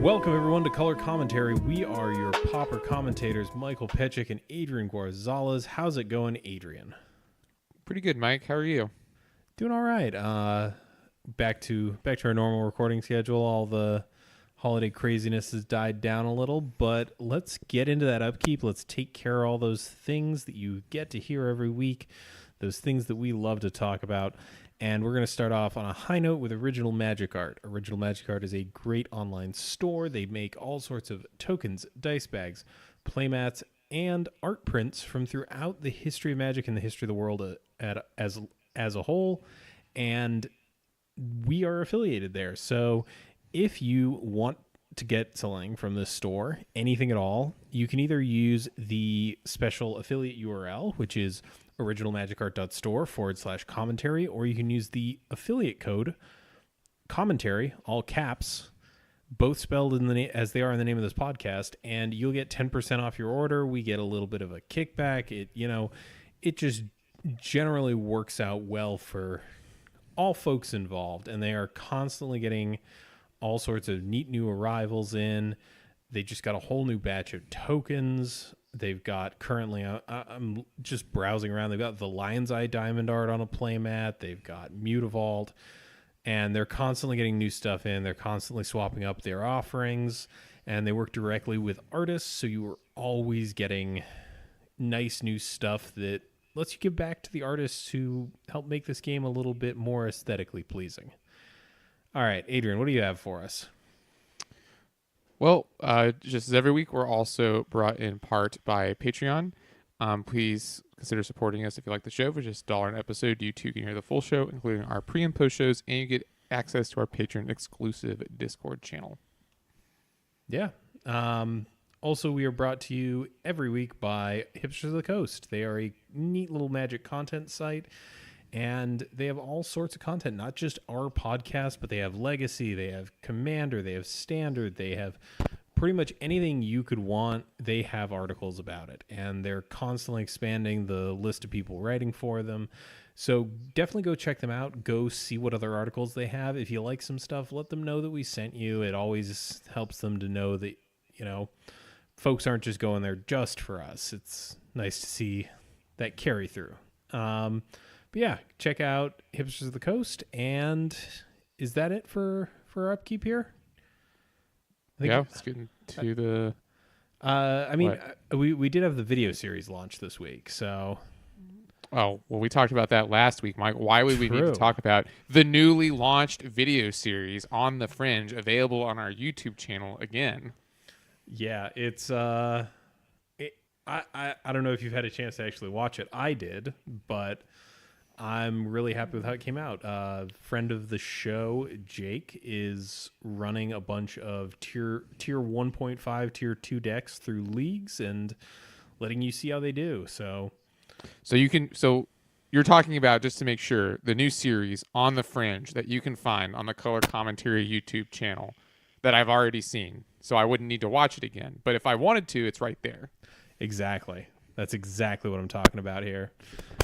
Welcome everyone to Color Commentary. We are your pauper commentators, Michael Petchik and Adrian Guarzales. How's it going, Adrian? Pretty good, Mike. How are you? Doing all right. Back to our normal recording schedule. All the holiday craziness has died down a little, but let's get into that upkeep. Let's take care of all those things that you get to hear every week, those things that we love to talk about. And we're going to start off on a high note with Original Magic Art. Original Magic Art is a great online store. They make all sorts of tokens, dice bags, playmats, and art prints from throughout the history of Magic and the history of the world as a whole. And we are affiliated there. So if you want to get something from this store, anything at all, you can either use the special affiliate URL, which is originalmagicart.store/commentary, or you can use the affiliate code commentary, all caps, both spelled in the as they are in the name of this podcast, and you'll get 10% off your order. We get a little bit of a kickback. It just generally works out well for all folks involved, and they are constantly getting all sorts of neat new arrivals in. They just got a whole new batch of tokens. They've got currently, I'm just browsing around, they've got the Lion's Eye Diamond art on a playmat. They've got Mutavault, and they're constantly getting new stuff in. They're constantly swapping up their offerings, and they work directly with artists, so you are always getting nice new stuff that lets you give back to the artists who help make this game a little bit more aesthetically pleasing. All right, Adrian, what do you have for us? Well, just as every week, we're also brought in part by Patreon. Please consider supporting us if you like the show. For just $1 an episode, you too can hear the full show, including our pre- and post shows, and you get access to our Patreon exclusive Discord channel. Yeah. Also, we are brought to you every week by Hipsters of the Coast. They are a neat little Magic content site, and they have all sorts of content, not just our podcast, but they have Legacy, they have Commander, they have Standard, they have pretty much anything you could want. They have articles about it, and they're constantly expanding the list of people writing for them. So definitely go check them out. Go see what other articles they have. If you like some stuff, let them know that we sent you. It always helps them to know that, folks aren't just going there just for us. It's nice to see that carry through. But yeah, check out Hipsters of the Coast. And is that it for our upkeep here? Let's get into the... we did have the video series launch this week, so... Oh, well, we talked about that last week, Mike. Why would we need to talk about the newly launched video series On the Fringe, available on our YouTube channel again? Yeah, it's... I don't know if you've had a chance to actually watch it. I did, but... I'm really happy with how it came out. Friend of the show, Jake, is running a bunch of tier 1.5, tier 2 decks through leagues and letting you see how they do. So you're talking about, just to make sure, the new series On the Fringe that you can find on the Color Commentary YouTube channel that I've already seen. So I wouldn't need to watch it again. But if I wanted to, it's right there. Exactly. That's exactly what I'm talking about here.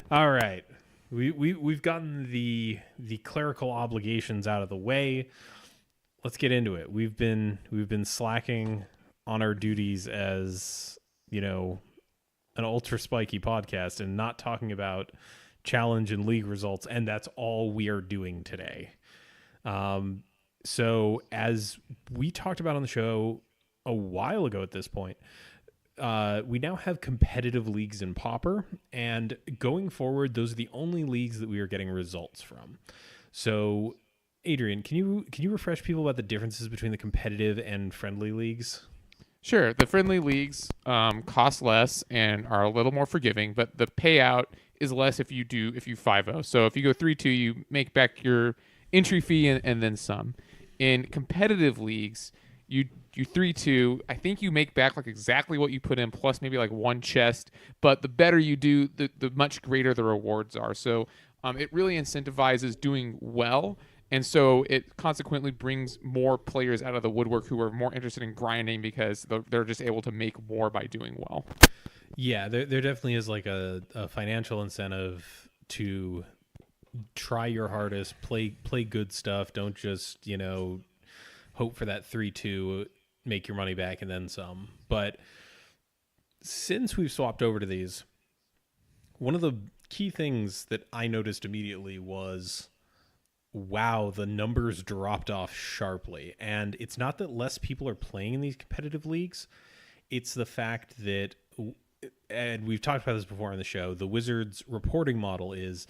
All right. We've gotten the clerical obligations out of the way. Let's get into it. We've been slacking on our duties as, an ultra spiky podcast and not talking about challenge and league results, and that's all we are doing today. So as we talked about on the show a while ago at this point, we now have competitive leagues in Pauper, and going forward, those are the only leagues that we are getting results from. So, Adrian, can you refresh people about the differences between the competitive and friendly leagues? Sure. The friendly leagues cost less and are a little more forgiving, but the payout is less if you 5-0. So if you go 3-2, you make back your entry fee and then some. In competitive leagues, you 3-2, I think you make back like exactly what you put in, plus maybe like one chest. But the better you do, the much greater the rewards are. So it really incentivizes doing well. And so it consequently brings more players out of the woodwork who are more interested in grinding because they're just able to make more by doing well. Yeah, there definitely is like a financial incentive to try your hardest, play good stuff. Don't just, hope for that 3-2. make your money back and then some. But since we've swapped over to these, one of the key things that I noticed immediately was, wow, the numbers dropped off sharply. And it's not that less people are playing in these competitive leagues. It's the fact that, and we've talked about this before on the show, the Wizards reporting model is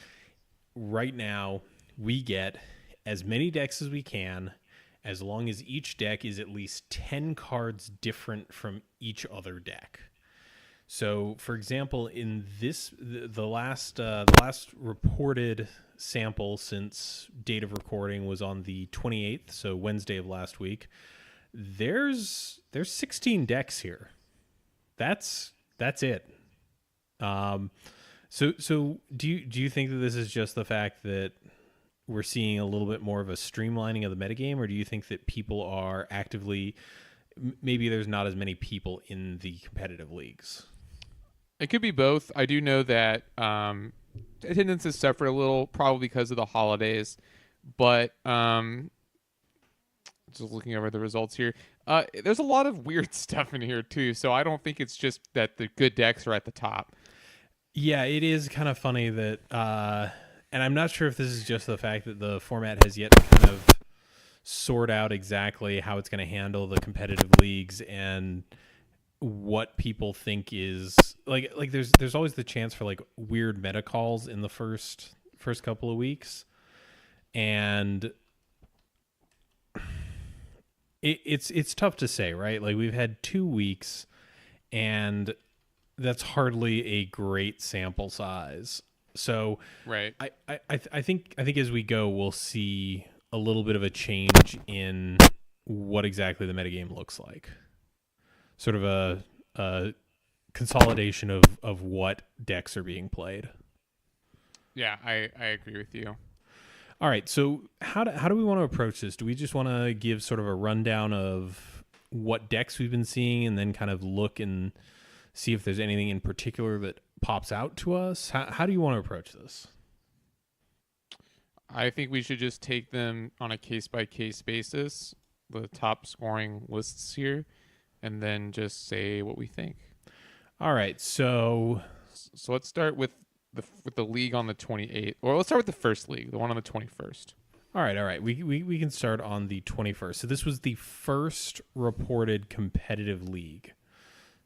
right now we get as many decks as we can, as long as each deck is at least 10 cards different from each other deck. So, for example, in this, the last reported sample since date of recording was on the 28th, so Wednesday of last week. There's 16 decks here. That's it. So do you think that this is just the fact that we're seeing a little bit more of a streamlining of the metagame, or do you think that people are actively, maybe there's not as many people in the competitive leagues? It could be both. I do know that attendance has suffered a little, probably because of the holidays. But just looking over the results here, there's a lot of weird stuff in here too. So I don't think it's just that the good decks are at the top. Yeah, it is kind of funny that, and I'm not sure if this is just the fact that the format has yet to kind of sort out exactly how it's going to handle the competitive leagues and what people think is like there's always the chance for like weird meta calls in the first couple of weeks, and it's tough to say, right? Like, we've had 2 weeks, and that's hardly a great sample size. So right, I think as we go, we'll see a little bit of a change in what exactly the metagame looks like. Sort of a consolidation of what decks are being played. Yeah, I agree with you. All right, so how do we want to approach this? Do we just want to give sort of a rundown of what decks we've been seeing, and then kind of look and see if there's anything in particular that pops out to us? How do you want to approach this? I think we should just take them on a case-by-case basis, the top scoring lists here, and then just say what we think. All right, so let's start with the league on the 28th. Or let's start with the first league, the one on the 21st. All right. We can start on the 21st. So this was the first reported competitive league.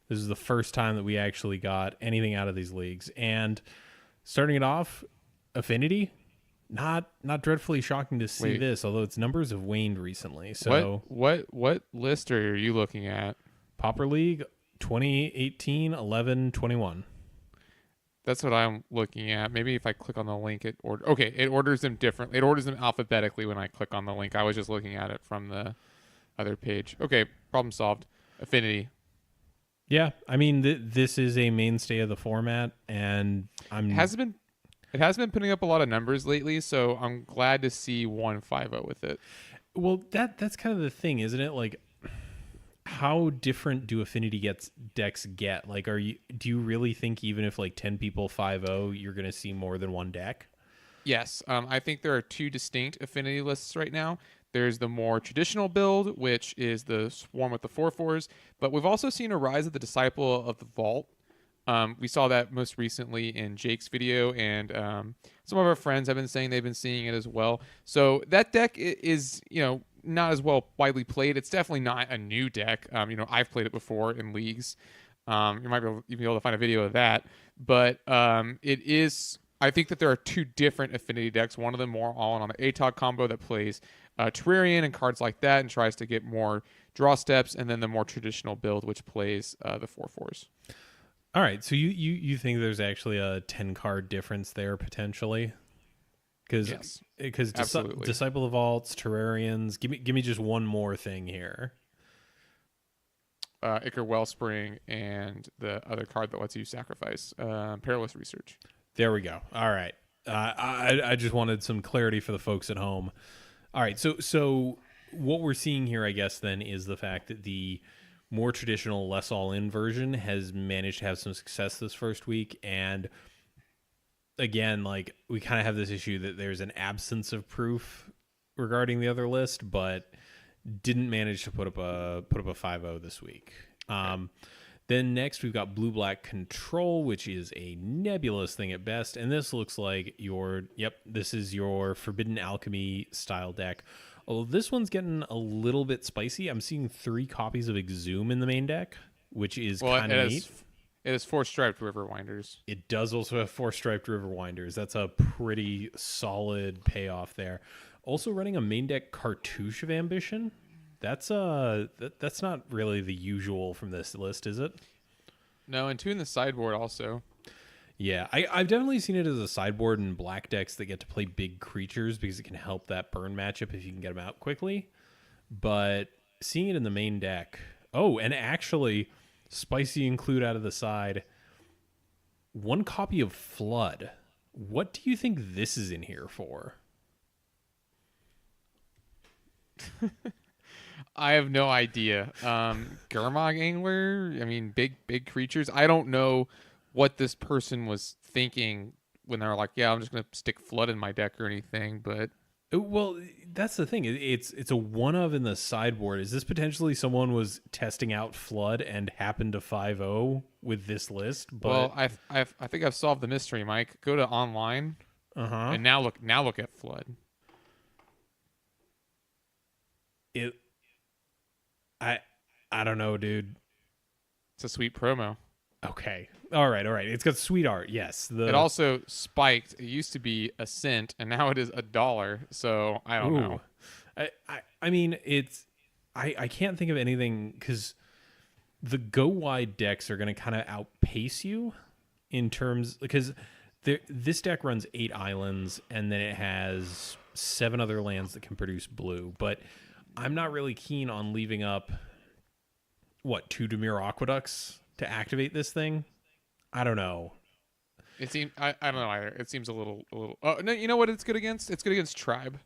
This is the first time that we actually got anything out of these leagues. And starting it off, Affinity, not dreadfully shocking to see this, although its numbers have waned recently. So what list are you looking at? Pauper League 2018 11 21. That's what I'm looking at. Maybe if I click on the link, it orders them differently. It orders them alphabetically when I click on the link. I was just looking at it from the other page. Okay, problem solved. Affinity. Yeah, I mean, this is a mainstay of the format, and it has been putting up a lot of numbers lately, so I'm glad to see 150 with it. Well, that's kind of the thing, isn't it? Like, how different do Affinity decks get? Like, do you really think even if like 10 people 5-0, you're going to see more than one deck? Yes, I think there are two distinct Affinity lists right now. There's the more traditional build, which is the Swarm with the 4/4s, but we've also seen a rise of the Disciple of the Vault. We saw that most recently in Jake's video, and some of our friends have been saying they've been seeing it as well. So that deck is, not as well widely played. It's definitely not a new deck. I've played it before in leagues. You might be able to find a video of that, but it is. I think that there are two different Affinity decks. One of them more all on the ATOG combo that plays Terrarian and cards like that and tries to get more draw steps, and then the more traditional build which plays the 4/4s. All right, so you think there's actually a 10 card difference there potentially? Because Disciple of Vaults, Terrarians. Give me just one more thing here. Ichor Wellspring and the other card that lets you sacrifice Perilous Research. There we go. All right. I just wanted some clarity for the folks at home. All right, so what we're seeing here, I guess, then, is the fact that the more traditional, less all-in version has managed to have some success this first week, and again, like, we kind of have this issue that there's an absence of proof regarding the other list, but didn't manage to put up a 5-0 this week. Then next we've got Blue Black Control, which is a nebulous thing at best, and this looks like this is your Forbidden Alchemy style deck. Although this one's getting a little bit spicy. I'm seeing 3 copies of Exhume in the main deck, which is kind of neat. It has 4 striped River Winders. It does also have 4 striped River Winders. That's a pretty solid payoff there. Also running a main deck Cartouche of Ambition. That's not really the usual from this list, is it? No, and 2 in the sideboard also. Yeah, I've definitely seen it as a sideboard in black decks that get to play big creatures because it can help that burn matchup if you can get them out quickly. But seeing it in the main deck... Oh, and actually, spicy include out of the side, 1 copy of Flood. What do you think this is in here for? I have no idea. Gurmag Angler? I mean, big creatures. I don't know what this person was thinking when they were like, yeah, I'm just going to stick Flood in my deck or anything, but... Well, that's the thing. It's a one of in the sideboard. Is this potentially someone was testing out Flood and happened to 5-0 with this list? But... Well, I think I've solved the mystery, Mike. Go to online, and now look at Flood. I don't know, dude. It's a sweet promo. Okay. All right. It's got sweet art. Yes. It also spiked. It used to be a cent, and now it is $1. So I don't know. I mean, I can't think of anything because the go wide decks are going to kind of outpace you in terms because this deck runs 8 islands and then it has 7 other lands that can produce blue. But I'm not really keen on leaving up 2 Dimir Aqueducts to activate this thing. I don't know. It seems I don't know either. It seems a little. Oh no! You know what it's good against? It's good against Tribe.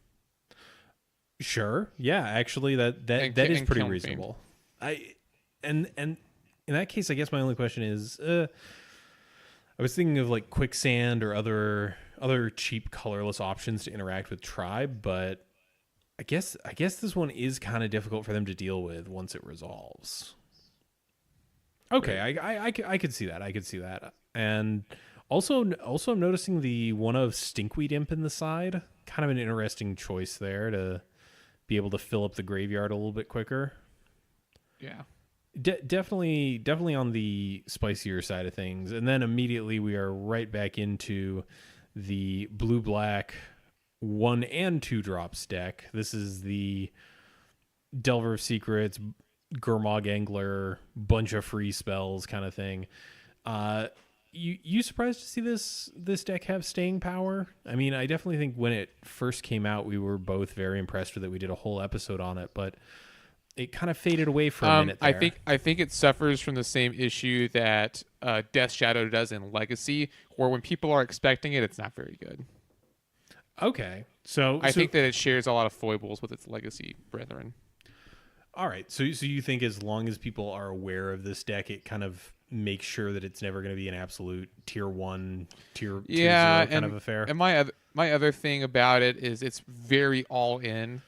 Sure. Yeah. Actually, that is pretty reasonable. And in that case, I guess my only question is, I was thinking of like Quicksand or other cheap colorless options to interact with Tribe, but I guess this one is kind of difficult for them to deal with once it resolves. Okay, I could see that. I could see that. And also I'm noticing the one of Stinkweed Imp in the side. Kind of an interesting choice there to be able to fill up the graveyard a little bit quicker. Yeah. Definitely on the spicier side of things. And then immediately we are right back into the blue-black 1 and 2 drops deck. This is the Delver of Secrets, Gurmag Angler, bunch of free spells kind of thing. You surprised to see this deck have staying power? I mean, I definitely think when it first came out, we were both very impressed with it. We did a whole episode on it, but it kind of faded away for a minute there. I think it suffers from the same issue that Death Shadow does in Legacy, where when people are expecting it, it's not very good. Okay, so I think that it shares a lot of foibles with its Legacy brethren. All right, so you think as long as people are aware of this deck, it kind of makes sure that it's never going to be an absolute tier 1, tier 0 kind of affair. And my other thing about it is it's very all in.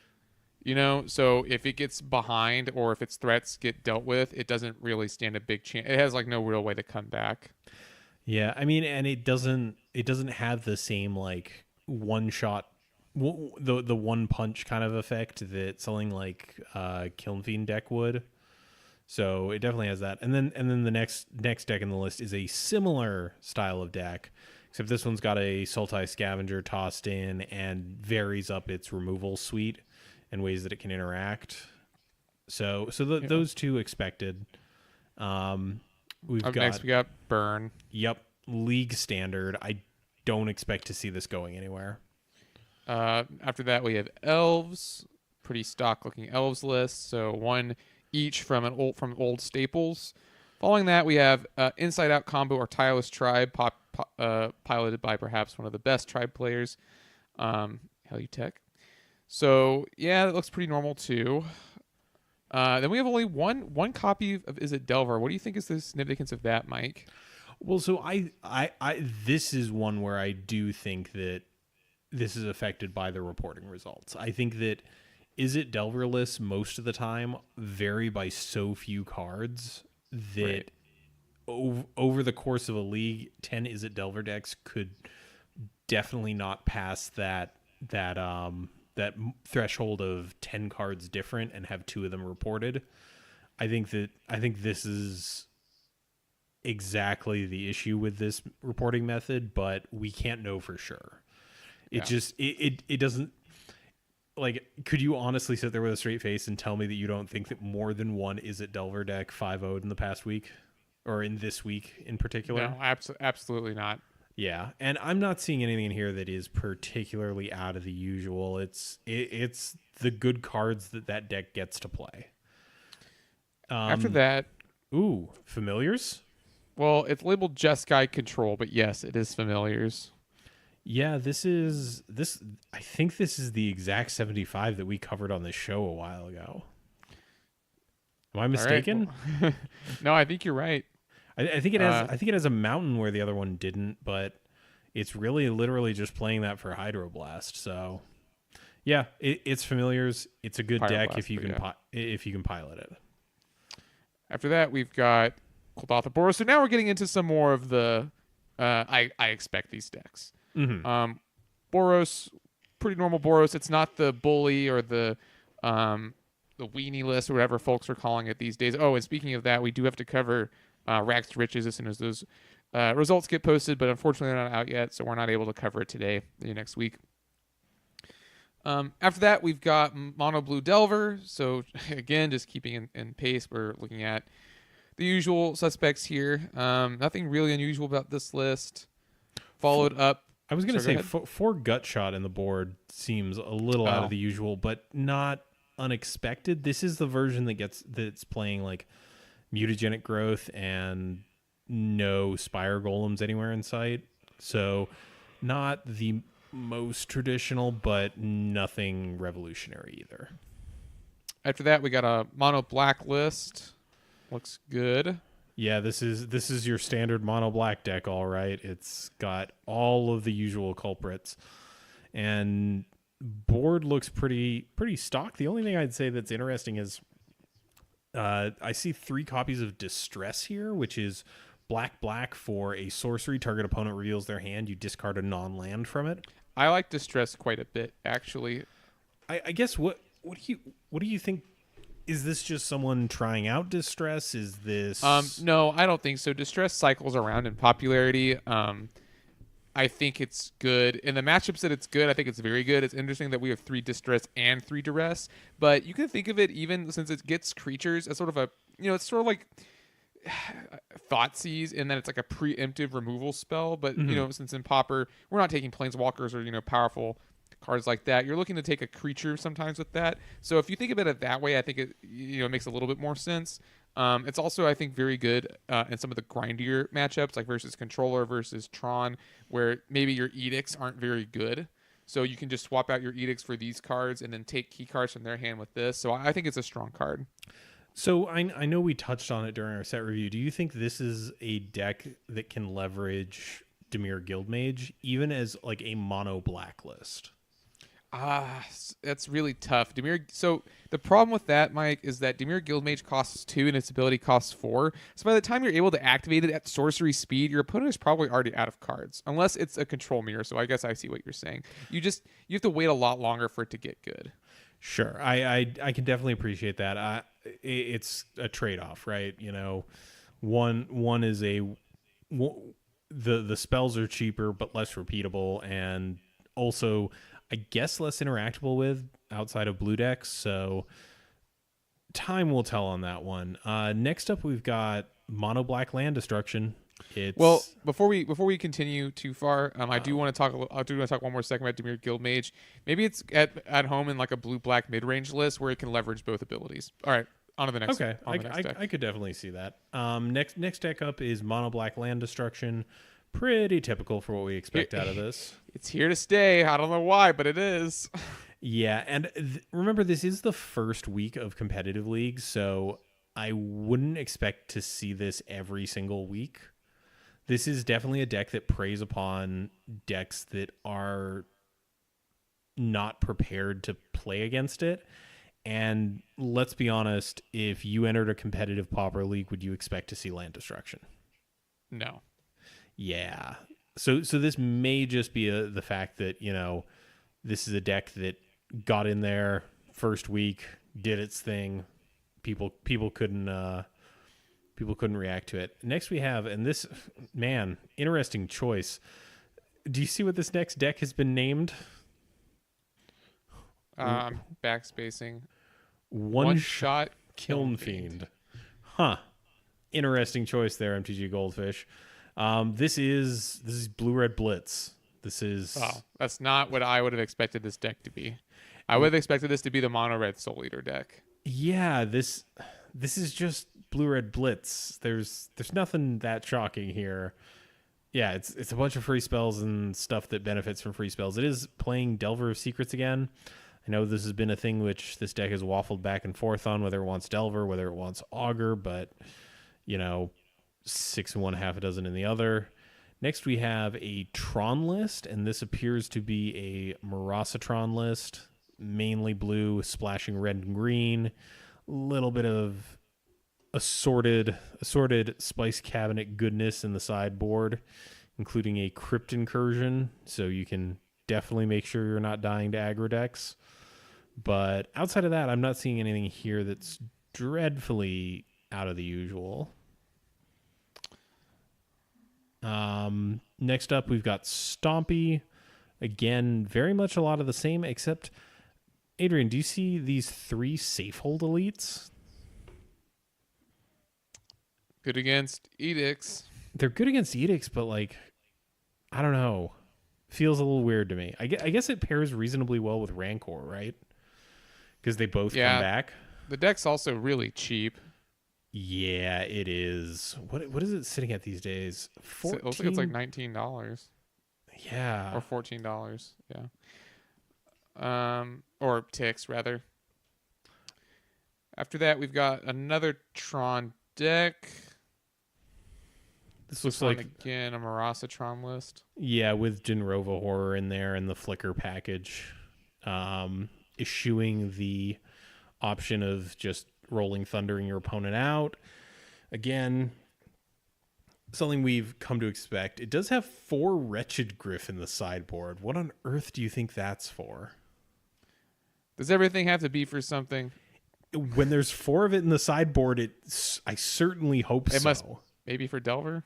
You know, so if it gets behind or if its threats get dealt with, it doesn't really stand a big chance. It has like no real way to come back. Yeah, I mean, and it doesn't have the same like one shot, the one punch kind of effect that something like Kiln Fiend deck would. So it definitely has that. And then the next deck in the list is a similar style of deck, except this one's got a Sultai Scavenger tossed in and varies up its removal suite and ways that it can interact. So those two expected. Next we got Burn. Yep, League Standard. I don't expect to see this going anywhere. After that we have Elves, pretty stock looking Elves list. So 1 each from old staples. Following that we have Inside Out Combo or Tireless Tribe, piloted by perhaps one of the best Tribe players, Helutech. So yeah, that looks pretty normal too. Then we have only one copy of Is It Delver? What do you think is the significance of that, Mike? Well, so I this is one where I do think that this is affected by the reporting results. I think that Is It Delver lists most of the time vary by so few cards that Right. over the course of a league, 10 Is It Delver decks could definitely not pass that threshold of 10 cards different and have 2 of them reported. I think this is exactly the issue with this reporting method, but we can't know for sure. It Yeah. just it doesn't, like, could you honestly sit there with a straight face and tell me that you don't think that more than one Is It Delver deck 5-0'd in the past week, or in this week in particular? No, absolutely not. Yeah, and I'm not seeing anything in here that is particularly out of the usual. It's the good cards that deck gets to play. After that, Ooh, familiars? well, it's labeled just guide control, but yes, it is familiars. Yeah, this. I think this is the exact 75 that we covered on this show a while ago. Am I mistaken? All right. No, I think you're right. I think it has. I think it has a mountain where the other one didn't, but it's really literally just playing that for Hydroblast. So, yeah, it's familiars. It's a good deck if you can if you can pilot it. After that, we've got Kuldotha Boros. So now we're getting into some more of the I expect these decks. Mm-hmm. Boros, pretty normal Boros. It's not the bully or the weenie list or whatever folks are calling it these days. Oh, and speaking of that, we do have to cover Rags to Riches as soon as those results get posted, but unfortunately they're not out yet, so we're not able to cover it today, maybe next week. After that, we've got Mono Blue Delver. So again, just keeping in pace, we're looking at the usual suspects here. Nothing really unusual about this list. Followed up. I was going to say 4 Gut Shot in the board seems a little out of the usual, but not unexpected. This is the version that's playing like mutagenic growth and no Spire Golems anywhere in sight. So not the most traditional, but nothing revolutionary either. After that, we got a mono black list. Looks good. Yeah, this is your standard mono black deck, all right. It's got all of the usual culprits, and board looks pretty stock. The only thing I'd say that's interesting is I see 3 copies of Distress here, which is black for a sorcery. Target opponent reveals their hand. You discard a non-land from it. I like Distress quite a bit, actually. I guess what do you think? Is this just someone trying out Distress? Is this No, I don't think so. Distress cycles around in popularity. I think it's good. In the matchups that it's good, I think it's very good. It's interesting that we have 3 Distress and 3 Duress, but you can think of it, even since it gets creatures, as sort of a, it's sort of like Thoughtseize, in that it's like a preemptive removal spell, but since in Pauper we're not taking Planeswalkers or powerful cards like that, you're looking to take a creature sometimes with that. So if you think about it that way, I think it makes a little bit more sense. It's also, I think, very good in some of the grindier matchups, like versus Controller versus Tron, where maybe your edicts aren't very good. So you can just swap out your edicts for these cards and then take key cards from their hand with this. So I think it's a strong card. So I know we touched on it during our set review. Do you think this is a deck that can leverage Dimir Guildmage even as like a mono black list? That's really tough. So the problem with that, Mike, is that Dimir Guildmage costs 2 and its ability costs 4. So by the time you're able to activate it at sorcery speed, your opponent is probably already out of cards, unless it's a control mirror. So I guess I see what you're saying. You have to wait a lot longer for it to get good. Sure, I can definitely appreciate that. It's a trade-off, right? One is the spells are cheaper but less repeatable, and also I guess less interactable with outside of blue decks. So time will tell on that one. Next up, we've got mono black land destruction. Well, before we continue too far, I do want to talk. I do want to talk one more second about Dimir Guildmage. Maybe it's at home in like a blue black mid range list where it can leverage both abilities. All right, on to the next. Okay, I could definitely see that. Next deck up is mono black land destruction. Pretty typical for what we expect out of this. It's here to stay. I don't know why, but it is. Yeah, and remember, this is the first week of competitive leagues, so I wouldn't expect to see this every single week. This is definitely a deck that preys upon decks that are not prepared to play against it. And let's be honest, if you entered a competitive Pauper League, would you expect to see land destruction? No. Yeah. So this may just be the fact that, this is a deck that got in there first week, did its thing. People couldn't react to it. Next we have, and this, man, interesting choice. Do you see what this next deck has been named? I'm backspacing. One shot Kiln Fiend. Huh. Interesting choice there, MTG Goldfish. This is Blue-Red Blitz. This is... Oh, that's not what I would have expected this deck to be. I would have expected this to be the mono-red Soul Eater deck. Yeah, this is just Blue-Red Blitz. There's nothing that shocking here. Yeah, it's a bunch of free spells and stuff that benefits from free spells. It is playing Delver of Secrets again. I know this has been a thing which this deck has waffled back and forth on, whether it wants Delver, whether it wants Augur, but, 6 in one, half a dozen in the other. Next, we have a Tron list, and this appears to be a Marasatron list, mainly blue, splashing red and green, a little bit of assorted Spice Cabinet goodness in the sideboard, including a Crypt Incursion, so you can definitely make sure you're not dying to aggro decks. But outside of that, I'm not seeing anything here that's dreadfully out of the usual. Next up, we've got Stompy. Again, very much a lot of the same, except, Adrian, do you see these 3 Safehold elites? Good against Edicts. They're good against Edicts, but, I don't know. Feels a little weird to me. I guess it pairs reasonably well with Rancor, right? Because they both come back. The deck's also really cheap. Yeah, it is. What is it sitting at these days? 14? It looks like it's like $19. Yeah. Or $14. Yeah. Or ticks rather. After that, we've got another Tron deck. This looks like again a Marasatron list. Yeah, with Jinrova Horror in there and the Flicker package, eschewing the option of just rolling thundering your opponent out. Again, something we've come to expect. It does have 4 Wretched Griff in the sideboard. What on earth do you think that's for? Does everything have to be for something? When there's 4 of it in the sideboard, I certainly hope so. Must, maybe for Delver?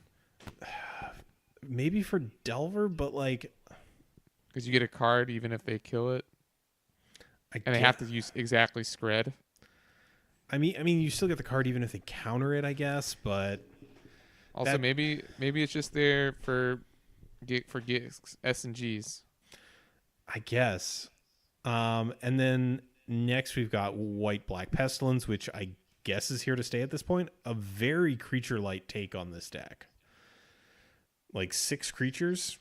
Maybe for Delver, but because you get a card even if they kill it, and they have to use exactly Scred. I mean, you still get the card even if they counter it, I guess. But also maybe it's just there for S and Gs. I guess. And then next we've got White Black Pestilence, which I guess is here to stay at this point. A very creature light take on this deck. 6 creatures.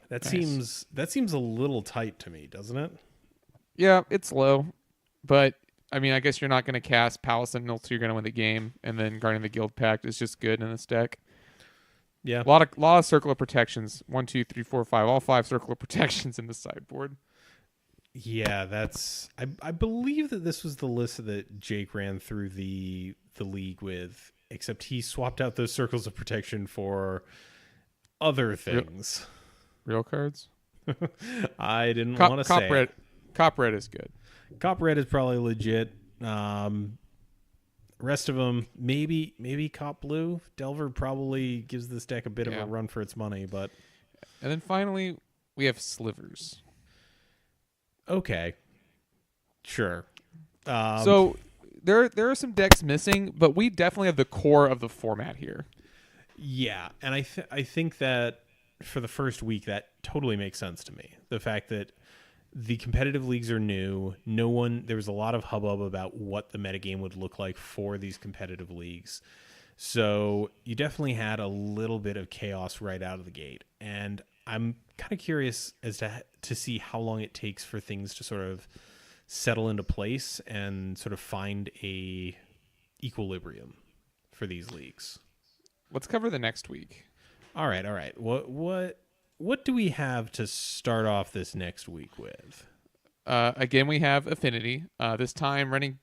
That nice. seems a little tight to me, doesn't it? Yeah, it's low. But I mean, I guess you're not going to cast Palace Sentinel, so you're going to win the game, and then Guardian of the Guild Pact is just good in this deck. Yeah. A lot of Circle of Protections. 1, 2, 3, 4, 5. All 5 Circle of Protections in the sideboard. Yeah, that's I believe that this was the list that Jake ran through the league with, except he swapped out those Circles of Protection for other things. Real cards? I didn't want to say. Red. Cop Red is good. Cop Red is probably legit. Rest of them, maybe Cop Blue. Delver probably gives this deck a bit of a run for its money, but. And then finally, we have Slivers. Okay. Sure. So there are some decks missing, but we definitely have the core of the format here. Yeah, and I think that for the first week, that totally makes sense to me. The fact that the competitive leagues are new. There was a lot of hubbub about what the metagame would look like for these competitive leagues. So you definitely had a little bit of chaos right out of the gate. And I'm kind of curious as to see how long it takes for things to sort of settle into place and sort of find a equilibrium for these leagues. Let's cover the next week. All right. What what do we have to start off this next week with? Again, we have Affinity. This time running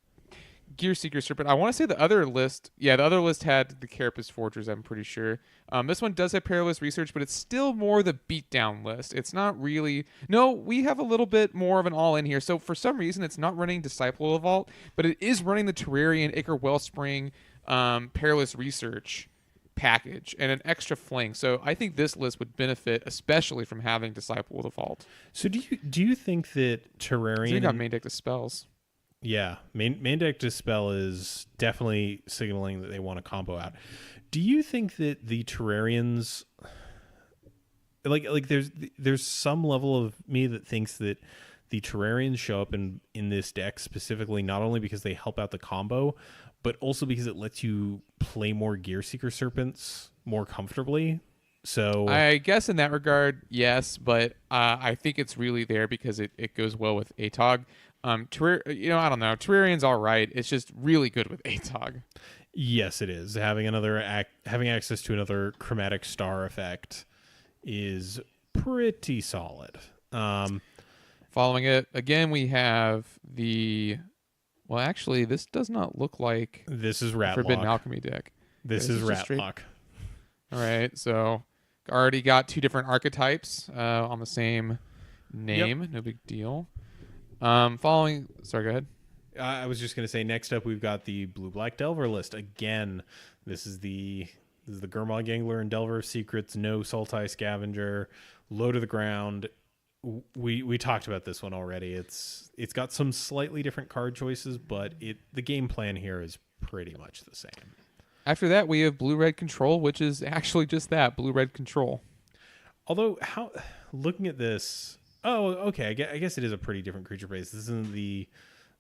Gear Seeker Serpent. I want to say the other list. Yeah, the other list had the Carapace Forgers, I'm pretty sure. This one does have Perilous Research, but it's still more the beatdown list. It's not really. No, we have a little bit more of an all in here. So for some reason, it's not running Disciple of Vault, but it is running the Terrarian, Acre Wellspring, Perilous Research package and an extra fling. So I think this list would benefit especially from having Disciple of the Vault. So do you think that Terrarian? So you got main deck Dispels. Yeah, main deck Dispel is definitely signaling that they want to combo out. Do you think that the Terrarians, like there's some level of me that thinks that the Terrarians show up in this deck specifically not only because they help out the combo, but also because it lets you play more Gear Seeker Serpents more comfortably. So I guess in that regard, yes, but I think it's really there because it goes well with ATOG. I don't know. Terrarian's all right. It's just really good with ATOG. Yes, it is. Having access to another chromatic star effect is pretty solid. Following it again, we have the. Well, actually, this does not look like this is Ratlock. Forbidden Alchemy deck. This is Ratlock. All right, so already got two different archetypes on the same name. Yep. No big deal. Sorry, go ahead. I was just going to say, next up, we've got the Blue-Black Delver list. Again, this is the Gurmag Angler and Delver of Secrets, no Sultai Scavenger, low to the ground. We talked about this one already. It's got some slightly different card choices, but the game plan here is pretty much the same. After that, we have Blue-Red Control, which is actually just that, Blue-Red Control. Although, looking at this... Oh, okay. I guess it is a pretty different creature base. This isn't the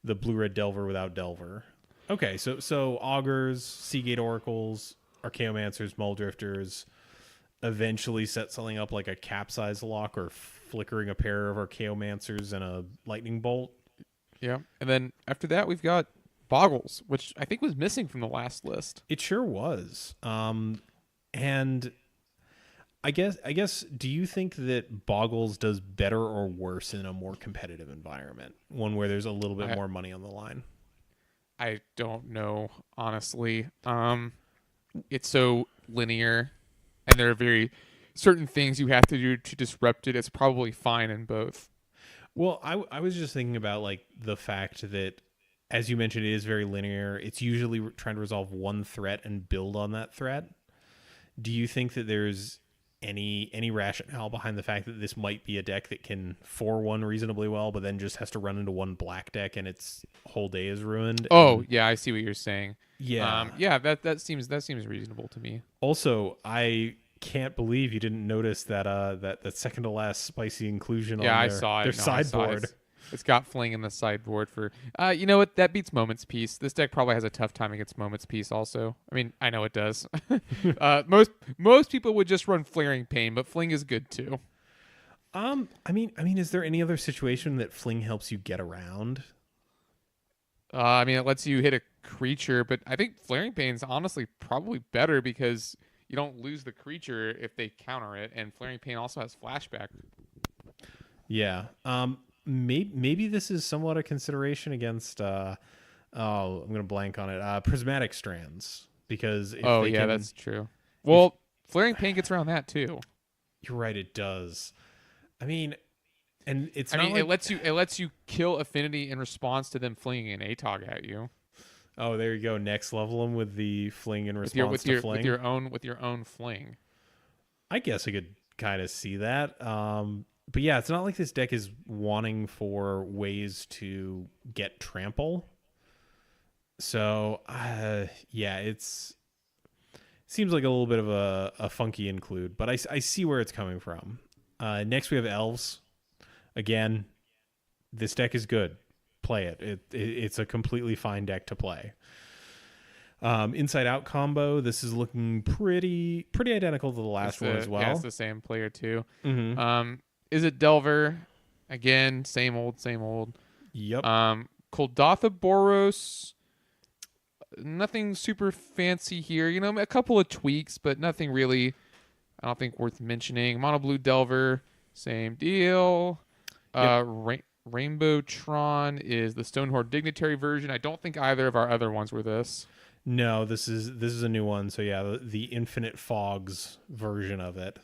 Blue-Red Delver without Delver. Okay, so Augurs, Seagate Oracles, Archaeomancers, Mulldrifters, eventually set something up like a Capsize Lock or flickering a pair of Archaeomancers and a Lightning Bolt. Yeah, and then after that we've got Boggles, which I think was missing from the last list. It sure was. And... I guess. Do you think that Boggles does better or worse in a more competitive environment, one where there's a little bit more money on the line? I don't know, honestly. It's so linear, and there are very certain things you have to do to disrupt it. It's probably fine in both. Well, I was just thinking about like the fact that, as you mentioned, it is very linear. It's usually trying to resolve one threat and build on that threat. Do you think that there's any rationale behind the fact that this might be a deck that can 4-1 reasonably well, but then just has to run into one black deck and its whole day is ruined? Yeah, I see what you're saying. Yeah, that seems reasonable to me. Also, I can't believe you didn't notice that second to last spicy inclusion on I saw it. Their sideboard. It's got Fling in the sideboard for you know what, that beats Moment's Peace. This deck probably has a tough time against Moment's Peace also. I mean, I know it does. Most people would just run Flaring Pain, but Fling is good too. I mean, is there any other situation that Fling helps you get around? It lets you hit a creature, but I think Flaring Pain's honestly probably better because you don't lose the creature if they counter it, and Flaring Pain also has flashback. Yeah. Maybe this is somewhat a consideration against I'm gonna blank on it. Prismatic Strands, because that's true. Well, Flaring Pain gets around that too. You're right, it does. I mean, and it's it lets you kill Affinity in response to them flinging an ATOG at you. Oh, there you go. Next level them with the fling in response to fling with your own fling. I guess I could kind of see that. But yeah, it's not like this deck is wanting for ways to get trample. So, it seems like a little bit of a funky include, but I see where it's coming from. Next, we have Elves. Again, this deck is good. Play it. It's a completely fine deck to play. Inside Out combo. This is looking pretty identical to the last one as well. Yeah, it's the same player too. Mm-hmm. Is it Delver? Again, same old. Yep. Koldatha Boros. Nothing super fancy here. A couple of tweaks, but nothing really I don't think worth mentioning. Mono Blue Delver, same deal. Yep. Rainbow Tron is the Stonehorde Dignitary version. I don't think either of our other ones were this. No, this is a new one. So yeah, the Infinite Fogs version of it.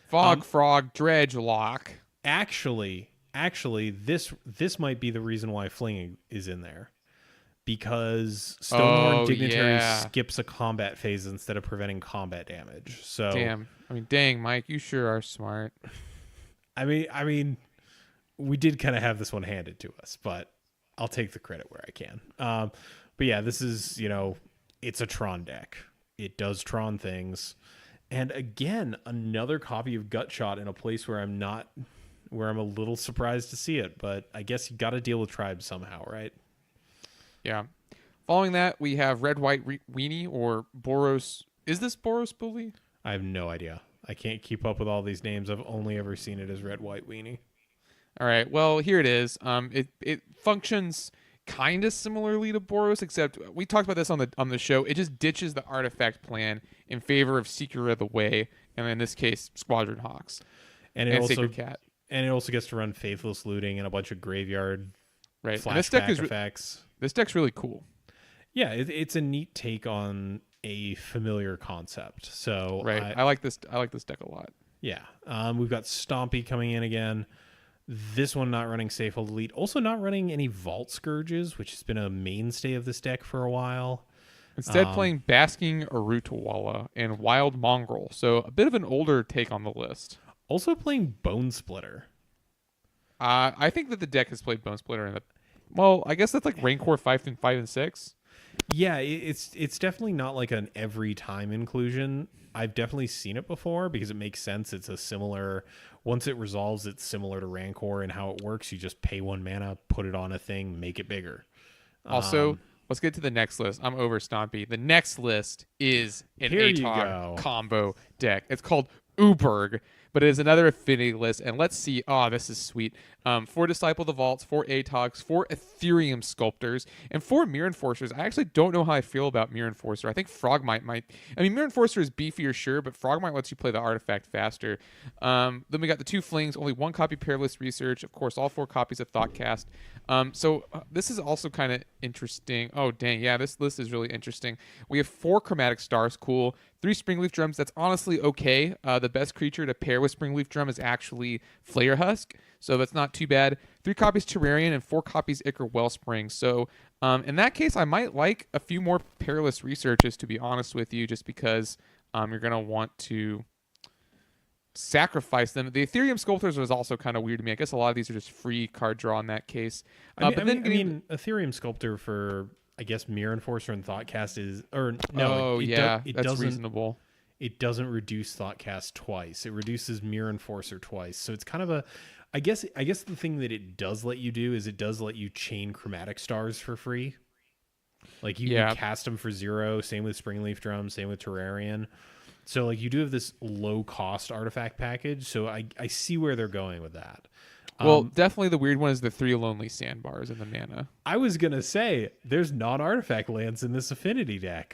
Fog, Frog, Dredge, Lock. Actually, this might be the reason why Fling is in there. Because Stonehorn Dignitary skips a combat phase instead of preventing combat damage. So dang, Mike, you sure are smart. I mean, we did kind of have this one handed to us, but I'll take the credit where I can. But yeah, this is, it's a Tron deck. It does Tron things. And again, another copy of Gutshot in a place where I'm a little surprised to see it, but I guess you got to deal with tribes somehow, right? Yeah. Following that, we have Red White Weenie or Boros. Is this Boros Bully? I have no idea. I can't keep up with all these names. I've only ever seen it as Red White Weenie. All right. Well, here it is. It functions kind of similarly to Boros, except we talked about this on the show. It just ditches the artifact plan in favor of Seeker of the Way, and in this case, Squadron Hawks and Sacred Cat. And it also gets to run Faithless Looting and a bunch of graveyard flashback effects. This deck's really cool. Yeah, it's a neat take on a familiar concept. So right, I like this. I like this deck a lot. Yeah, we've got Stompy coming in again. This one not running Safehold Elite. Also not running any Vault Scourges, which has been a mainstay of this deck for a while. Instead playing Basking Arutawala and Wild Mongrel. So a bit of an older take on the list. Also playing Bone Splitter. I think that the deck has played Bone Splitter in the... Well, I guess that's like Rancor 5 and 6. Yeah, it's definitely not like an every time inclusion. I've definitely seen it before because it makes sense. It's a similar... Once it resolves, it's similar to Rancor and how it works. You just pay 1 mana, put it on a thing, make it bigger. Also, let's get to the next list. I'm over Stompy. The next list is an ATOG combo deck. It's called Uberg, but it is another affinity list. And let's see. Oh, this is sweet. 4 Disciple of the Vaults, 4 ATOGs, 4 Ethereum Sculptors, and 4 Mirror Enforcers. I actually don't know how I feel about Mirror Enforcer. I think Frogmite might... I mean, Mirror Enforcer is beefier, sure, but Frogmite lets you play the artifact faster. Then we got the 2 Flings, only 1 copy Peerless Research, of course, all 4 copies of Thoughtcast. So this is also kind of interesting. Oh, dang, yeah, this list is really interesting. We have 4 Chromatic Stars, cool. 3 Springleaf Drums, that's honestly okay. The best creature to pair with Springleaf Drum is actually Flayer Husk, so that's not too bad. 3 copies Terrarian and 4 copies Ichor Wellspring. So in that case, I might like a few more Peerless Researches, to be honest with you, just because you're going to want to sacrifice them. The Ethereum Sculptors was also kind of weird to me. I guess a lot of these are just free card draw in that case. Ethereum Sculptor for... I guess Mirror Enforcer and Thoughtcast is... Or no, that's reasonable. It doesn't reduce Thoughtcast twice. It reduces Mirror Enforcer twice. So it's kind of a... I guess the thing that it does let you do is it does let you chain Chromatic Stars for free. Like you can cast them for 0. Same with Springleaf Drum. Same with Terrarian. So like you do have this low cost artifact package. So I see where they're going with that. Well, definitely the weird one is the 3 Lonely Sandbars and the mana. I was going to say, there's non-artifact lands in this affinity deck.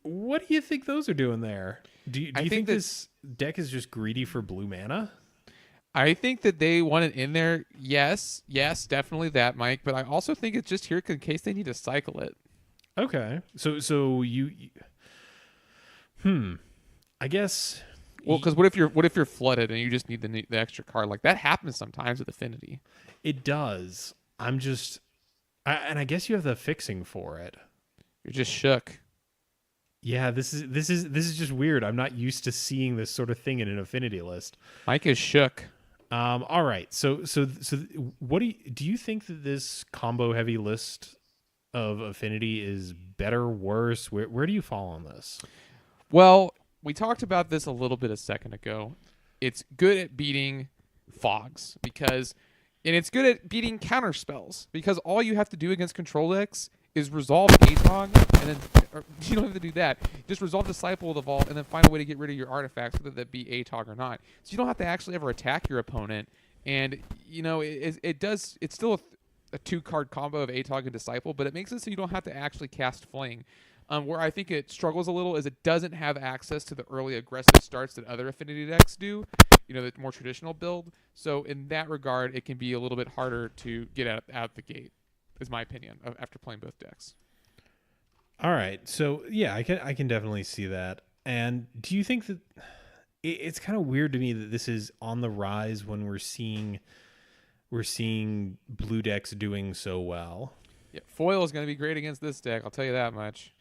What do you think those are doing there? Do you think this deck is just greedy for blue mana? I think that they want it in there. Yes, definitely that, Mike. But I also think it's just here in case they need to cycle it. Okay. So you I guess... Well, because what if you're flooded and you just need the extra card? Like that happens sometimes with Affinity. It does. And I guess you have the fixing for it. You're just shook. Yeah, this is just weird. I'm not used to seeing this sort of thing in an Affinity list. Mike is shook. All right. So what do you think that this combo heavy list of Affinity is better, worse? Where do you fall on this? Well, we talked about this a little bit a second ago. It's good at beating fogs and it's good at beating counter spells because all you have to do against control decks is resolve ATOG, and then you don't have to do that. Just resolve Disciple of the Vault and then find a way to get rid of your artifacts, whether that be ATOG or not. So you don't have to actually ever attack your opponent. And it's still a 2-card combo of ATOG and Disciple, but it makes it so you don't have to actually cast Fling. Where I think it struggles a little is it doesn't have access to the early aggressive starts that other affinity decks do. The more traditional build. So in that regard, it can be a little bit harder to get out the gate, is my opinion after playing both decks. All right. So yeah, I can definitely see that. And do you think that it's kind of weird to me that this is on the rise when we're seeing blue decks doing so well? Yeah, foil is going to be great against this deck. I'll tell you that much.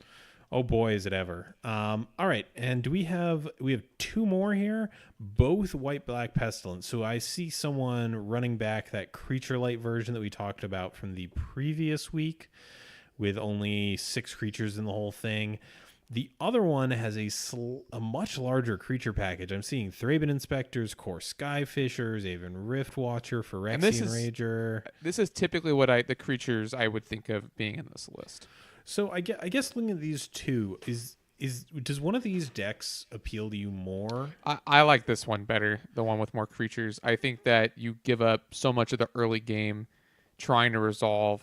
Oh boy, is it ever. All right, and we have two more here, both white black pestilence. So I see someone running back that creature light version that we talked about from the previous week, with only 6 creatures in the whole thing. The other one has a much larger creature package. I'm seeing Thraben Inspectors, Core Skyfishers, Aven Riftwatcher, Phyrexian Rager. This is typically what the creatures I would think of being in this list. So I guess looking at these two, does one of these decks appeal to you more? I like this one better, the one with more creatures. I think that you give up so much of the early game trying to resolve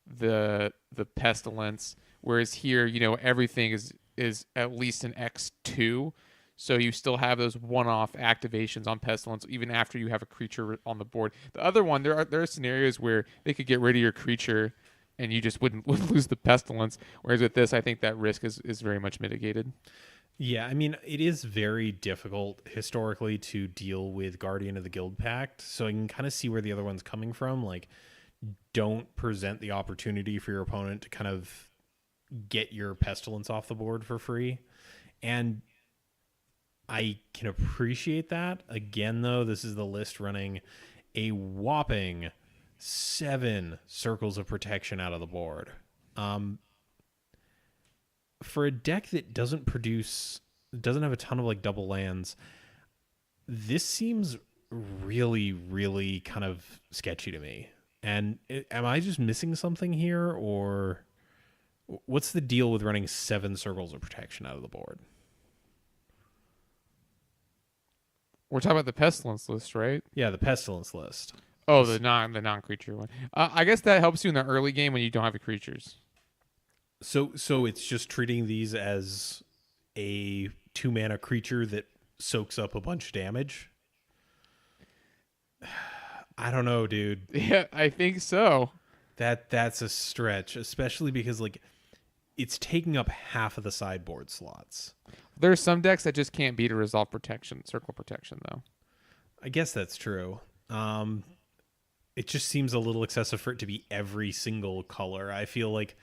the pestilence, whereas here, everything is at least an X2. So you still have those one-off activations on pestilence even after you have a creature on the board. The other one, there are scenarios where they could get rid of your creature and you just wouldn't lose the pestilence. Whereas with this, I think that risk is very much mitigated. Yeah, I mean, it is very difficult historically to deal with Guardian of the Guild Pact, so I can kind of see where the other one's coming from. Like, don't present the opportunity for your opponent to kind of get your pestilence off the board for free. And I can appreciate that. Again, though, this is the list running a whopping 7 circles of protection out of the board. For a deck that doesn't have a ton of like double lands, this seems really, really kind of sketchy to me. And am I just missing something here, or what's the deal with running 7 circles of protection out of the board? We're talking about the pestilence list, right? Yeah, the pestilence list. Oh, the non-creature one. I guess that helps you in the early game when you don't have the creatures. So it's just treating these as a 2-mana creature that soaks up a bunch of damage. I don't know, dude. Yeah, I think so. That's a stretch, especially because like it's taking up half of the sideboard slots. There's some decks that just can't beat a resolve circle protection though. I guess that's true. It just seems a little excessive for it to be every single color. I feel like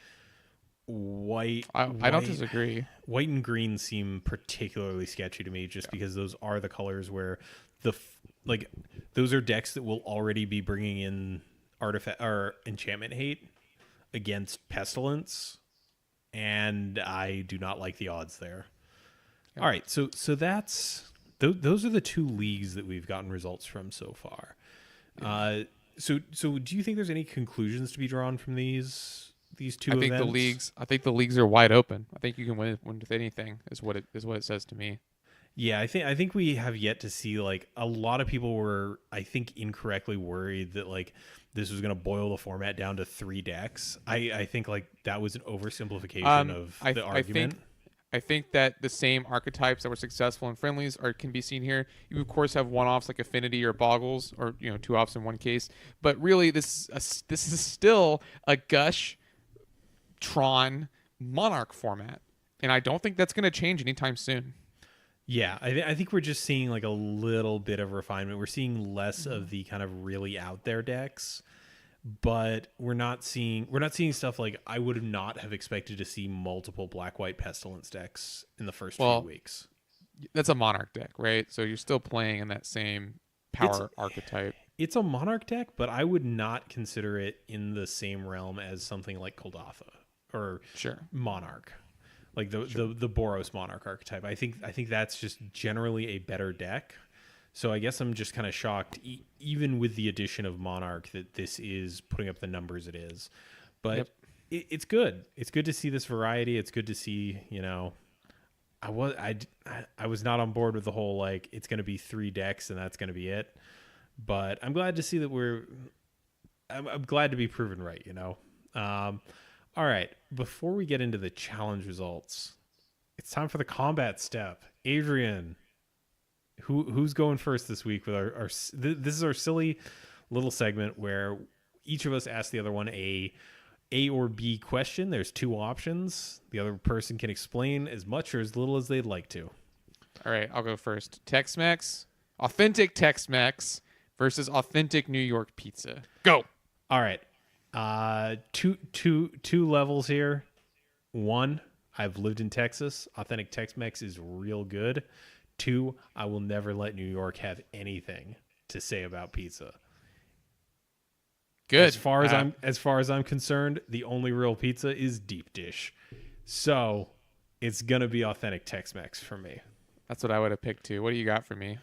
I don't disagree. White and green seem particularly sketchy to me, just because those are the colors where those are decks that will already be bringing in artifact or enchantment hate against pestilence, and I do not like the odds there. Yeah. All right, so that's those are the 2 leagues that we've gotten results from so far. Yeah. So do you think there's any conclusions to be drawn from these 2 events? I think the leagues are wide open. I think you can win with anything is what it says to me. Yeah, I think we have yet to see, like, a lot of people were, I think, incorrectly worried that like this was going to boil the format down to 3 decks. I think like that was an oversimplification of the argument. I think that the same archetypes that were successful in friendlies can be seen here. You of course have one-offs like Affinity or Boggles, or 2-offs in one case. But really, this is still a Gush, Tron, Monarch format, and I don't think that's going to change anytime soon. Yeah, I think we're just seeing like a little bit of refinement. We're seeing less of the kind of really out there decks, but we're not seeing stuff like I would not have expected to see multiple black-white pestilence decks in the first few weeks. That's a Monarch deck, right? So you're still playing in that same power archetype. It's a Monarch deck, but I would not consider it in the same realm as something like Koldatha or Monarch. Like the Boros Monarch archetype. I think that's just generally a better deck. So I guess I'm just kind of shocked, even with the addition of Monarch, that this is putting up the numbers it is. But it's good. It's good to see this variety. It's good to see, I was not on board with the whole like it's going to be 3 decks and that's going to be it. But I'm glad to see that I'm glad to be proven right. All right. Before we get into the challenge results, it's time for the combat step. Adrian, who's going first this week with this is our silly little segment where each of us asks the other one a or B question. There's two options. The other person can explain as much or as little as they'd like to. All right, I'll go first. Tex-Mex, authentic Tex-Mex versus authentic New York pizza. Go. All right. Two levels here. One, I've lived in Texas. Authentic Tex-Mex is real good. Two, I will never let New York have anything to say about pizza. Good. As far as I'm concerned, the only real pizza is deep dish. So, it's going to be authentic Tex-Mex for me. That's what I would have picked too. What do you got for me?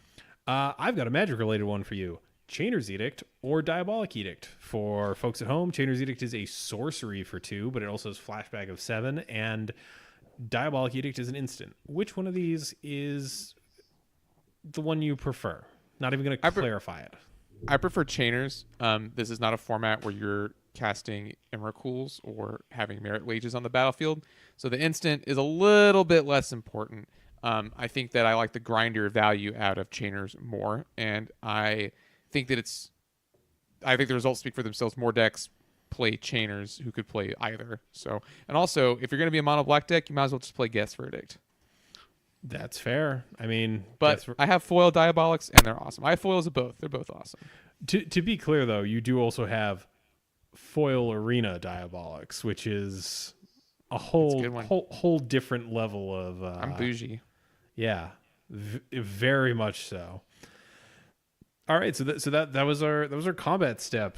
I've got a magic related one for you. Chainer's Edict or Diabolic Edict. For folks at home, Chainer's Edict is a sorcery for 2, but it also has flashback of 7, and Diabolic Edict is an instant. Which one of these is the one you prefer? Not even going to clarify it. I prefer Chainers. This is not a format where you're casting Emrakul's or having merit wages on the battlefield. So the instant is a little bit less important. I think that I like the grinder value out of Chainers more, and I think that I think the results speak for themselves. More decks play Chainers who could play either. So, and also, if you're going to be a mono black deck, you might as well just play Guess Verdict. That's fair. I mean, but I have foil Diabolics, and they're awesome. I have foils of both. They're both awesome. To be clear, though, you do also have foil Arena Diabolics, which is a whole different level of. I'm bougie. Yeah, very much so. All right, so that was our combat step.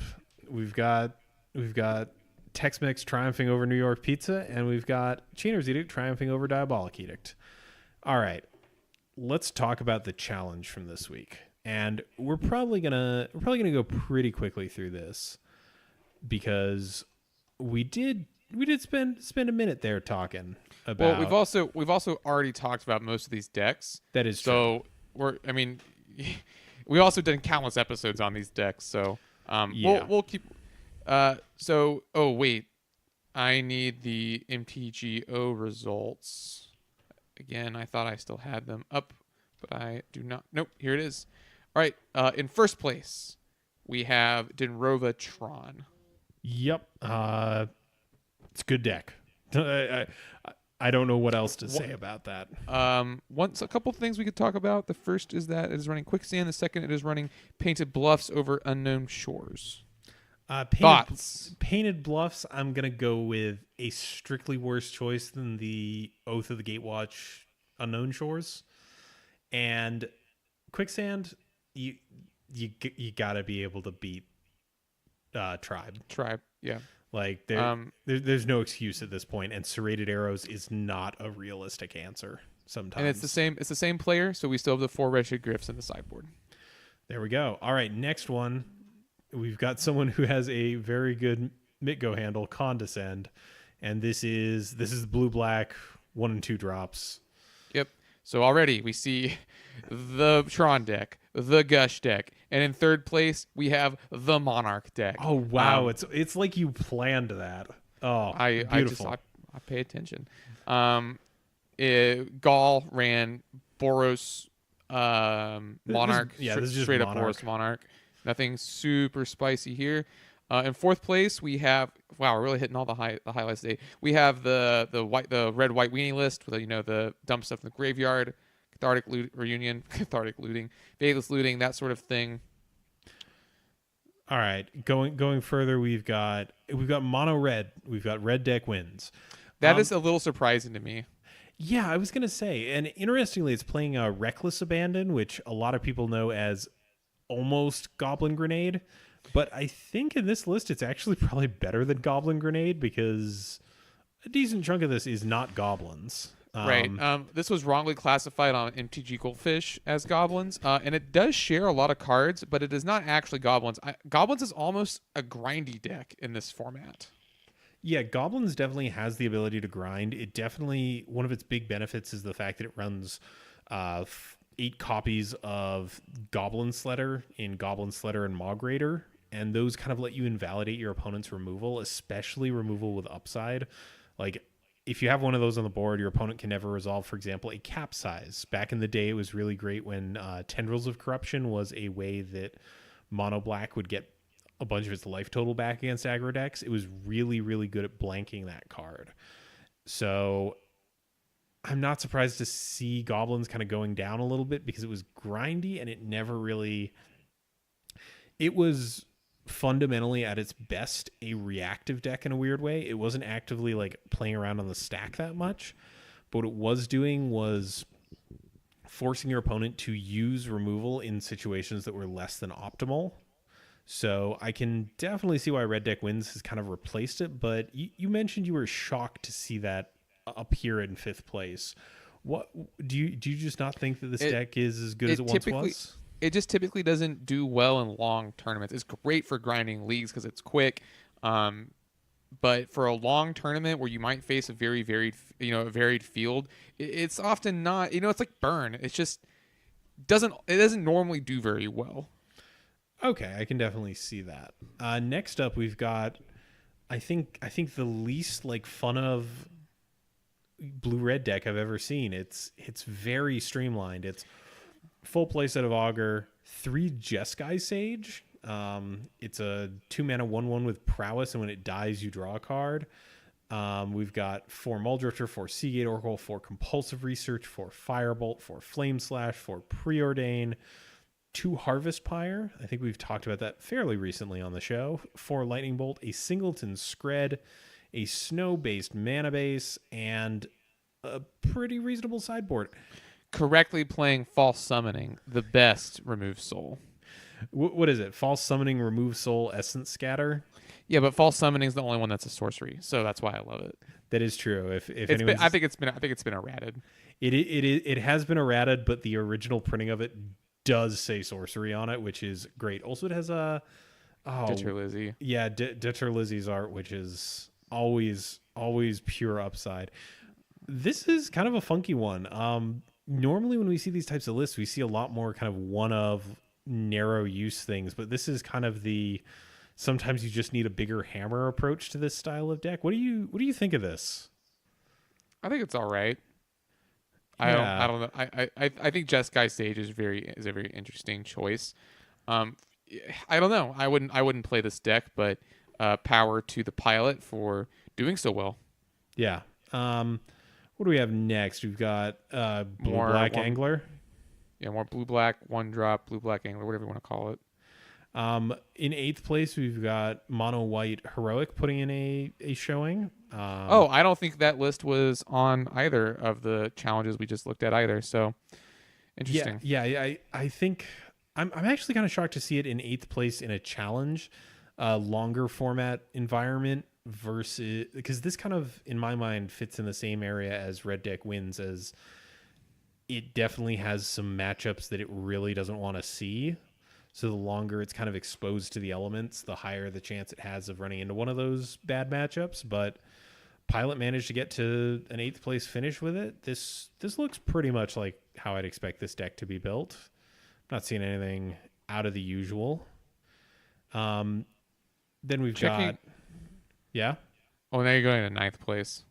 We've got Tex-Mex triumphing over New York pizza, and we've got Chainer's Edict triumphing over Diabolic Edict. All right, let's talk about the challenge from this week, and we're probably gonna go pretty quickly through this because we did spend a minute there talking about. Well, we've also already talked about most of these decks. That is true. So we also did countless episodes on these decks. So yeah. we'll keep. Wait, I need the MTGO results. Again, I thought I still had them up, but I do not. Nope, here it is. All right, in first place, we have Dinrova Tron. Yep. It's a good deck. I don't know what else to say about that. A couple things we could talk about. The first is that it is running Quicksand. The second, it is running Painted Bluffs over Unknown Shores. Thoughts? Painted Bluffs, I'm going to go with a strictly worse choice than the Oath of the Gatewatch Unknown Shores. And Quicksand, you got to be able to beat Tribe. Yeah. Like there's no excuse at this point, and Serrated Arrows is not a realistic answer sometimes. And it's the same player, so we still have the 4 Wretched Griffs in the sideboard. There we go. All right, next one. We've got someone who has a very good Mitgo handle, Condescend, and this is blue-black 1 and 2 drops. Yep. So already we see the Tron deck, the Gush deck, and in third place we have the Monarch deck. Oh wow, it's like you planned that. Oh, beautiful. I pay attention. Gaul ran Boros Monarch. This is just straight Monarch. up Boros Monarch. Nothing super spicy here. In fourth place, we have we're really hitting all the highlights today. We have the red white weenie list with the dump stuff in the graveyard, cathartic looting, faithless looting, that sort of thing. All right, going further, we've got mono red. We've got red deck wins. That is a little surprising to me. Yeah, I was gonna say, and interestingly, it's playing a Reckless Abandon, which a lot of people know as almost Goblin Grenade, but I think in this list it's actually probably better than Goblin Grenade because a decent chunk of this is not goblins. Right. This was wrongly classified on MTG Goldfish as goblins, and it does share a lot of cards, but it is not actually goblins. Goblins is almost a grindy deck in this format. Yeah, Goblins definitely has the ability to grind. It definitely, one of its big benefits is the fact that it runs 8 copies of Goblin Sledder in Goblin Sledder and Maw Grader, and those kind of let you invalidate your opponent's removal, especially removal with upside. Like, if you have one of those on the board, your opponent can never resolve, for example, a capsize. Back in the day, it was really great when Tendrils of Corruption was a way that Mono Black would get a bunch of its life total back against aggro decks. It was really, really good at blanking that card. So I'm not surprised to see Goblins kind of going down a little bit because it was grindy and it never really... It was fundamentally at its best a reactive deck in a weird way. It wasn't actively like playing around on the stack that much, but what it was doing was forcing your opponent to use removal in situations that were less than optimal. So I can definitely see why Red Deck Wins has kind of replaced it, but you mentioned you were shocked to see that up here in 5th place. What do you just not think that this deck is as good as it once was? It just typically doesn't do well in long tournaments. It's great for grinding leagues because it's quick. But for a long tournament where you might face a very varied field, it's often not, it's like Burn. It just doesn't normally do very well. Okay, I can definitely see that. Next up, we've got, I think the least like fun of blue-red deck I've ever seen. It's very streamlined. It's full playset of Augur, 3 Jeskai Sage. It's a 2-mana 1/1 with prowess, and when it dies, you draw a card. We've got 4 Muldrifter, 4 Seagate Oracle, 4 Compulsive Research, 4 Firebolt, 4 Flame Slash, 4 Preordain, 2 Harvest Pyre. I think we've talked about that fairly recently on the show. 4 Lightning Bolt, a Singleton Scred, a Snow-based mana base, and a pretty reasonable sideboard. Correctly playing False Summoning, the best remove soul. What is it? False Summoning, Remove Soul, Essence Scatter? Yeah, but False Summoning is the only one that's a sorcery, so that's why I love it. That is true. If I think it's been errated. It has been errated, but the original printing of it does say sorcery on it, which is great. Also, it has a Ditcher Lizzie. Yeah, Ditcher Lizzie's art, which is always pure upside. This is kind of a funky one. Normally when we see these types of lists, we see a lot more kind of one of narrow use things, but this is kind of the sometimes you just need a bigger hammer approach to this style of deck. What do you think of this? I think it's all right. Yeah. I don't know. I think Jeskai Sage is a very interesting choice. I don't know. I wouldn't play this deck, but power to the pilot for doing so well. Yeah. What do we have next? We've got Blue-Black Angler. Yeah, more blue-black, 1-drop, blue-black angler, whatever you want to call it. In 8th place, we've got Mono-White Heroic putting in a showing. I don't think that list was on either of the challenges we just looked at either. So, interesting. Yeah. I think I'm actually kind of shocked to see it in 8th place in a challenge, longer format environment. Versus, because this kind of in my mind fits in the same area as Red Deck Wins, as it definitely has some matchups that it really doesn't want to see. So the longer it's kind of exposed to the elements, the higher the chance it has of running into one of those bad matchups. But Pilot managed to get to an 8th place finish with it. This looks pretty much like how I'd expect this deck to be built. I'm not seeing anything out of the usual. Then we've got... Yeah. Oh, now you're going to 9th place.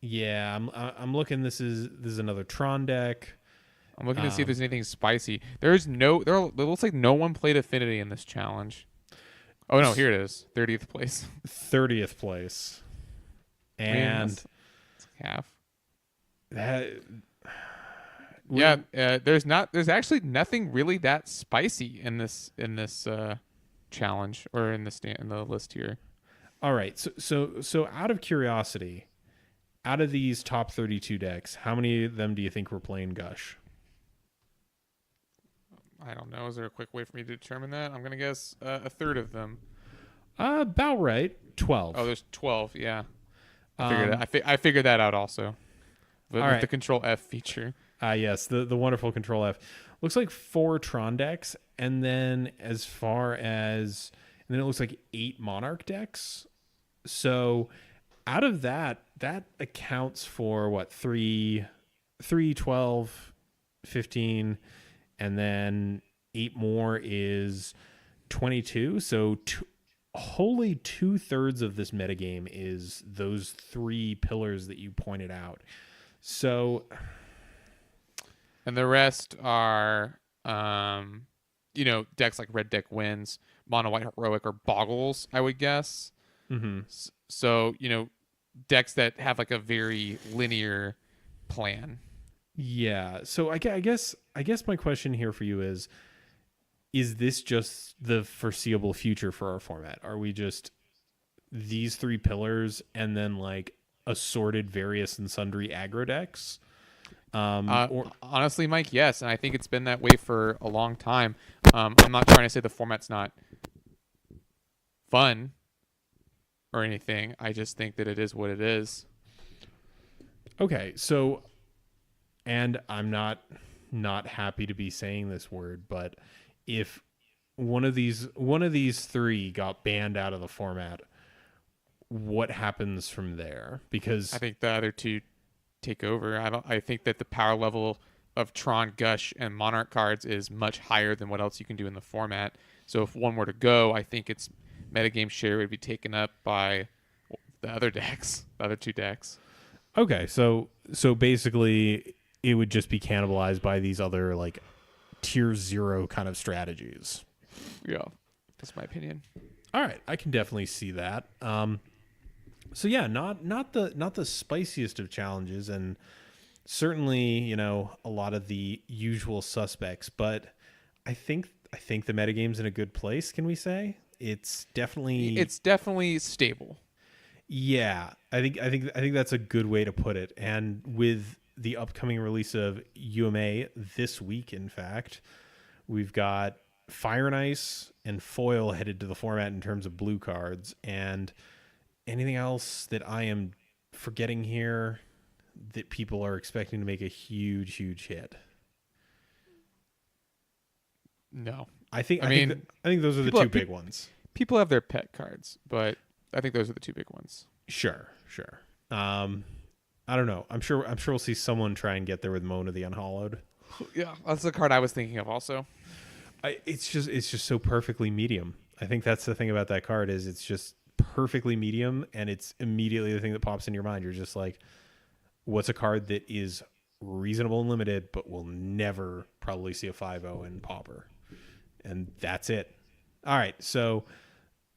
Yeah, I'm looking. This is another Tron deck. I'm looking to see if there's anything spicy. It looks like no one played Affinity in this challenge. Oh no, here it is. 30th place. 30th place. And it's half. That. Yeah, there's actually nothing really that spicy in this challenge or in the list here. All right. So out of curiosity, out of these top 32 decks, how many of them do you think were playing Gush? I don't know. Is there a quick way for me to determine that? I'm going to guess a third of them. About right. 12. Oh, there's 12. Yeah. I figured that out also. With the Control F feature. Yes, the wonderful Control F. Looks like 4 Tron decks, and then it looks like 8 Monarch decks. So out of that accounts for what, 3, 12, 15, and then 8 more is 22. So wholly 2/3 of this metagame is those three pillars that you pointed out. So, and the rest are, decks like Red Deck Wins, Mono White Heroic, or Boggles, I would guess. So, decks that have like a very linear plan. Yeah. So I guess my question here for you is this just the foreseeable future for our format? Are we just these three pillars and then like assorted various and sundry aggro decks? Honestly, Mike, yes. And I think it's been that way for a long time. I'm not trying to say the format's not fun or anything. I just think that it is what it is. Okay. So, and I'm not happy to be saying this word, but if one of these three got banned out of the format, what happens from there? Because I think the other two take over. I think that the power level of Tron, Gush, and Monarch cards is much higher than what else you can do in the format. So if one were to go, I think its metagame share would be taken up by the other decks, the other two decks. Okay, so basically it would just be cannibalized by these other like tier 0 kind of strategies. Yeah, that's my opinion. All right, I can definitely see that. So yeah, not the spiciest of challenges, and certainly a lot of the usual suspects. But I think the metagame's in a good place. Can we say it's definitely stable? Yeah, I think that's a good way to put it. And with the upcoming release of UMA this week, in fact, we've got Fire and Ice and Foil headed to the format in terms of blue cards. And anything else that I am forgetting here that people are expecting to make a huge hit? No. I think those are the two big ones. People have their pet cards, but I think those are the two big ones. Sure. I don't know. I'm sure we'll see someone try and get there with Mona the Unhallowed. Yeah, that's the card I was thinking of also. It's just so perfectly medium. I think that's the thing about that card is it's just perfectly medium, and it's immediately the thing that pops in your mind. You're just like, what's a card that is reasonable and limited, but will never probably see a 5/0 in pauper, and that's it. All right, so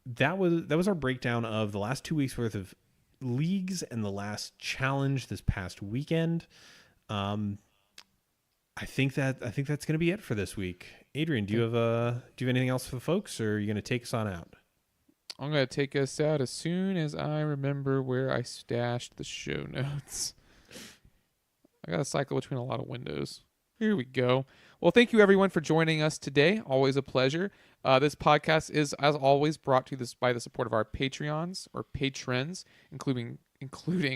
that was our breakdown of the last 2 weeks worth of leagues and the last challenge this past weekend. I think that's going to be it for this week. Adrian, do you have anything else for the folks, or are you going to take us on out? I'm going to take us out as soon as I remember where I stashed the show notes. I got to cycle between a lot of windows. Here we go. Well, thank you everyone for joining us today. Always a pleasure. This podcast is, as always, brought to you by the support of our Patreons or patrons, including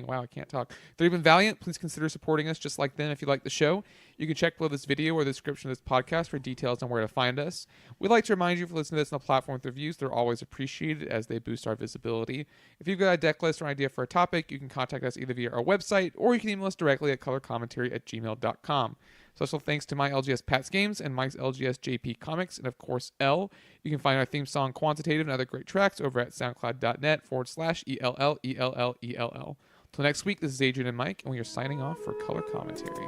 wow, I can't talk. If they've been valiant, please consider supporting us just like them if you like the show. You can check below this video or the description of this podcast for details on where to find us. We'd like to remind you, if you listen to this on the platform with reviews, they're always appreciated as they boost our visibility. If you've got a deck list or an idea for a topic, you can contact us either via our website or you can email us directly at colorcommentary@gmail.com. Special thanks to my LGS Pat's Games and Mike's LGS JP Comics, and of course L. You can find our theme song Quantitative and other great tracks over at soundcloud.net/ELLELLELL. Till next week, this is Adrian and Mike, and we are signing off for Color Commentary.